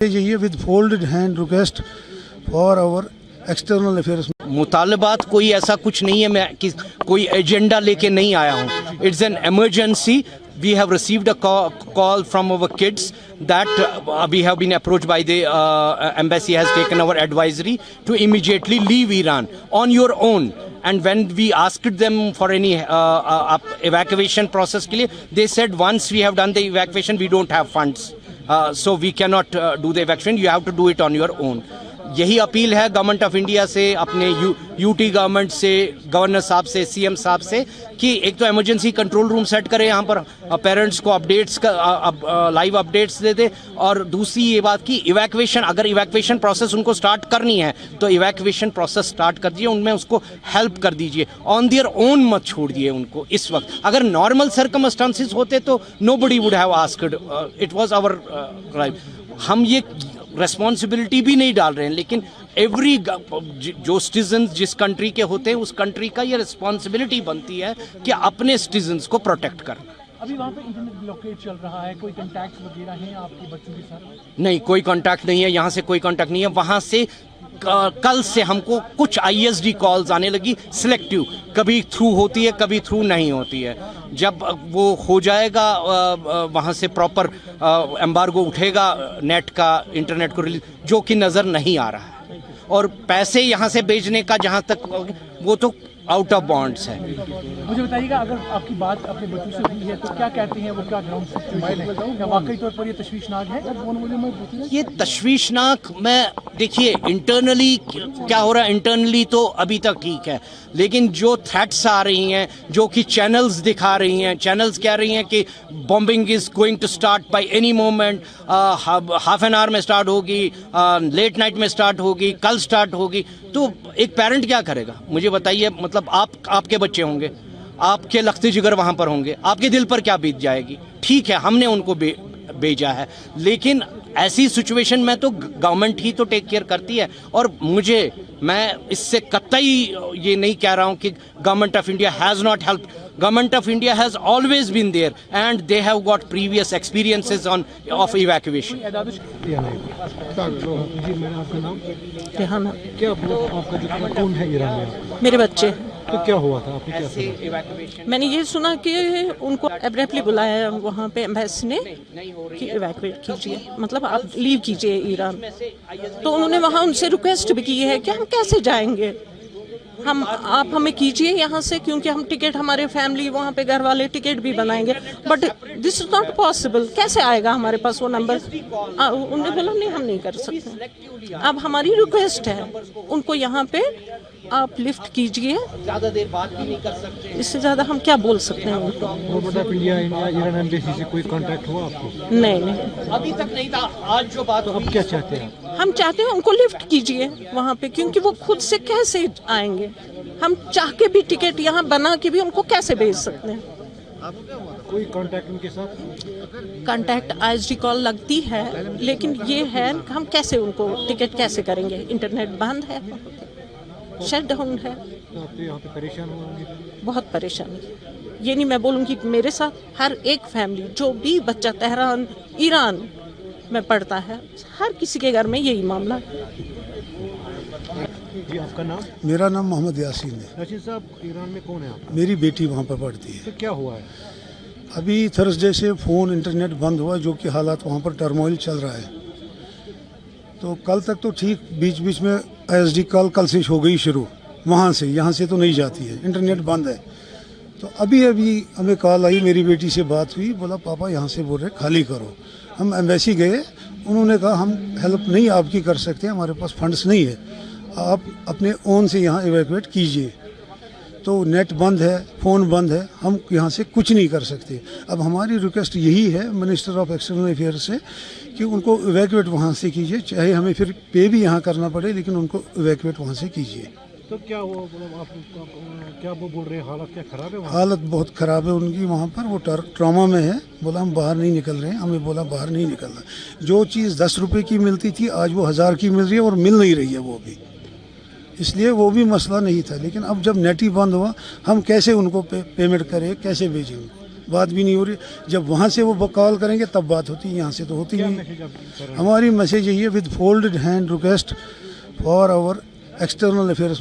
ये with folded hand request for our external affairs. मुतालबात कोई ऐसा कुछ नहीं है, मैं कि कोई एजेंडा लेके नहीं आया हूँ। It's an emergency. We have received a call from our kids that we have been approached by the embassy has taken our advisory to immediately leave Iran on your own. And when we asked them for any evacuation process के लिए, they said once we have done the evacuation, we don't have funds, so we cannot do the evacuation. You have to do it on your own. यही appeal है government of India से, अपने UT government से, governor साहब से, CM साहब से, कि एक तो इमरजेंसी कंट्रोल रूम सेट करें यहाँ पर, पेरेंट्स को अपडेट्स का लाइव अपडेट्स दे दे, और दूसरी ये बात कि इवैक्यूएशन, अगर इवैक्यूएशन प्रोसेस उनको स्टार्ट करनी है तो इवैक्यूएशन प्रोसेस स्टार्ट कर दीजिए, उनमें उसको हेल्प कर दीजिए, ऑन देयर ओन मत छोड़ दिए उनको इस वक्त। अगर नॉर्मल सर्कमस्टांसिस होते तो nobody would have asked, it was our right. हम ये रेस्पॉन्सिबिलिटी भी नहीं डाल रहे हैं, लेकिन एवरी जो सिटीजन जिस कंट्री के होते हैं उस कंट्री का ये रिस्पॉन्सिबिलिटी बनती है कि अपने सिटीजन्स को प्रोटेक्ट करना। अभी वहाँ पे इंटरनेट ब्लॉकेज चल रहा है, कोई कांटेक्ट वगैरह हैं आपके बच्चों के साथ? नहीं, कोई कांटेक्ट नहीं है, यहाँ से कोई कांटेक्ट नहीं है। वहाँ से कल से हमको कुछ ISD कॉल्स आने लगी, सिलेक्टिव, कभी थ्रू होती है, कभी थ्रू नहीं होती है। जब वो हो जाएगा, वहाँ से प्रॉपर एम्बार्गो उठेगा नेट का, इंटरनेट को रिलीज, जो कि नज़र नहीं आ रहा है। और पैसे यहाँ से भेजने का जहाँ तक, वो तो आउट ऑफ बॉन्ड्स है। मुझे बताइएगा, अगर आपकी बात अपने बच्चों से हुई है तो क्या कहते हैं वो, क्या ग्राउंड सिचुएशन है, या वाकई तौर पर ये तशवीशनाक है? ये तशवीशनाक, मैं देखिए इंटरनली क्या हो रहा है, इंटरनली तो अभी तक ठीक है, लेकिन जो थ्रेट्स आ रही हैं, जो कि चैनल्स दिखा रही हैं, चैनल्स कह रही हैं कि bombing is going to start by any moment, half an hour में स्टार्ट होगी, लेट नाइट में स्टार्ट होगी, कल स्टार्ट होगी, तो एक पेरेंट क्या करेगा मुझे बताइए। मतलब आपके बच्चे होंगे, आपके लख्ते जिगर वहाँ पर होंगे, आपके दिल पर क्या बीत जाएगी। ठीक है, हमने उनको भेजा है, लेकिन ऐसी सिचुएशन में तो गवर्नमेंट ही तो टेक केयर करती है। और मैं इससे कतई ये नहीं कह रहा हूँ कि government of India has not help. Government of India has always been there and they have got previous experiences of evacuation. मेरे बच्चे, तो क्या हुआ था, आपने क्या सुना? मैंने ये सुना कि उनको एब्रेप्टली बुलाया वहाँ पे एम्बेसी ने कि इवैक्यूएट कीजिए, मतलब आप लीव कीजिए ईरान। तो उन्होंने वहाँ उनसे रिक्वेस्ट भी की है कि हम कैसे जाएंगे, आप हमें कीजिए यहाँ से, क्योंकि हम टिकट, हमारे फैमिली वहाँ पे घर वाले टिकट भी बनाएंगे, but this is not possible. कैसे आएगा हमारे पास वो नंबर? उन्होंने बोला नहीं, हम नहीं कर सकते। अब हमारी रिक्वेस्ट है उनको यहाँ पे आप लिफ्ट कीजिए, ज़्यादा देर बात भी नहीं कर सकते, इससे ज़्यादा हम क्या बोल सकते हैं उनको? Government of India Iran embassy से कोई कांटेक्ट हुआ आपको? नहीं, अभी तक नहीं था। आज जो बात, तो अब क्या चाहते हैं? हम चाहते हैं उनको लिफ्ट कीजिए वहाँ पे, क्योंकि वो खुद से कैसे आएंगे? हम चाह के भी टिकट यहाँ बना के भी उनको कैसे भेज सकते हैं? कोई कांटेक्ट उनके साथ? कांटेक्ट ISD कॉल लगती है, लेकिन ये है हम कैसे उनको टिकट कैसे करेंगे? इंटरनेट बंद है, शट डाउन है, तो आप यहाँ पे परेशान होंगे? बहुत परेशानी है। ये नहीं मैं बोलूँगी कि मेरे साथ, हर एक फैमिली, जो भी बच्चा तेहरान ईरान में पढ़ता है, हर किसी के घर में यही मामला है। जी, आपका नाम? मेरा नाम मोहम्मद यासीन है। यासीन साहब, ईरान में कौन है आप? मेरी बेटी वहाँ पर पढ़ती है। तो क्या हुआ है? अभी थर्सडे से फ़ोन इंटरनेट बंद हुआ, जो कि हालात वहाँ पर टर्मोइल चल रहा है। तो कल तक तो ठीक, बीच बीच में ISD कल से हो गई शुरू, वहाँ से, यहाँ से तो नहीं जाती है, इंटरनेट बंद है। तो अभी हमें कॉल आई, मेरी बेटी से बात हुई, बोला पापा यहाँ से बोल रहे खाली करो। हम एम्बेसी गए, उन्होंने कहा हम हेल्प नहीं आपकी कर सकते, हमारे पास फंड्स नहीं है, आप अपने ओन से यहाँ इवैक्यूएट कीजिए। तो नेट बंद है, फ़ोन बंद है, हम यहाँ से कुछ नहीं कर सकते। अब हमारी रिक्वेस्ट यही है मिनिस्टर ऑफ एक्सटर्नल अफेयर से कि उनको इवैक्यूएट वहाँ से कीजिए, चाहे हमें फिर पे भी यहाँ करना पड़े, लेकिन उनको इवैक्यूएट वहाँ से कीजिए। तो क्या वो, आप क्या वो बोल रहे हैं, हालत क्या ख़राब है? हालत बहुत ख़राब है उनकी वहाँ पर, वो ट्रॉमा में है। बोला हम बाहर नहीं निकल रहे हैं, हमें बोला बाहर नहीं निकलना। जो चीज़ 10 रुपये की मिलती थी, आज वो 1000 की मिल रही है, और मिल नहीं रही है वो भी, इसलिए वो भी मसला नहीं था। लेकिन अब जब नेट ही बंद हुआ, हम कैसे उनको पेमेंट करें, कैसे भेजें? बात भी नहीं हो रही। जब वहाँ से वो कॉल करेंगे तब बात होती है, यहाँ से तो होती नहीं। हमारी मैसेज यही है, with folded hand request for our external affairs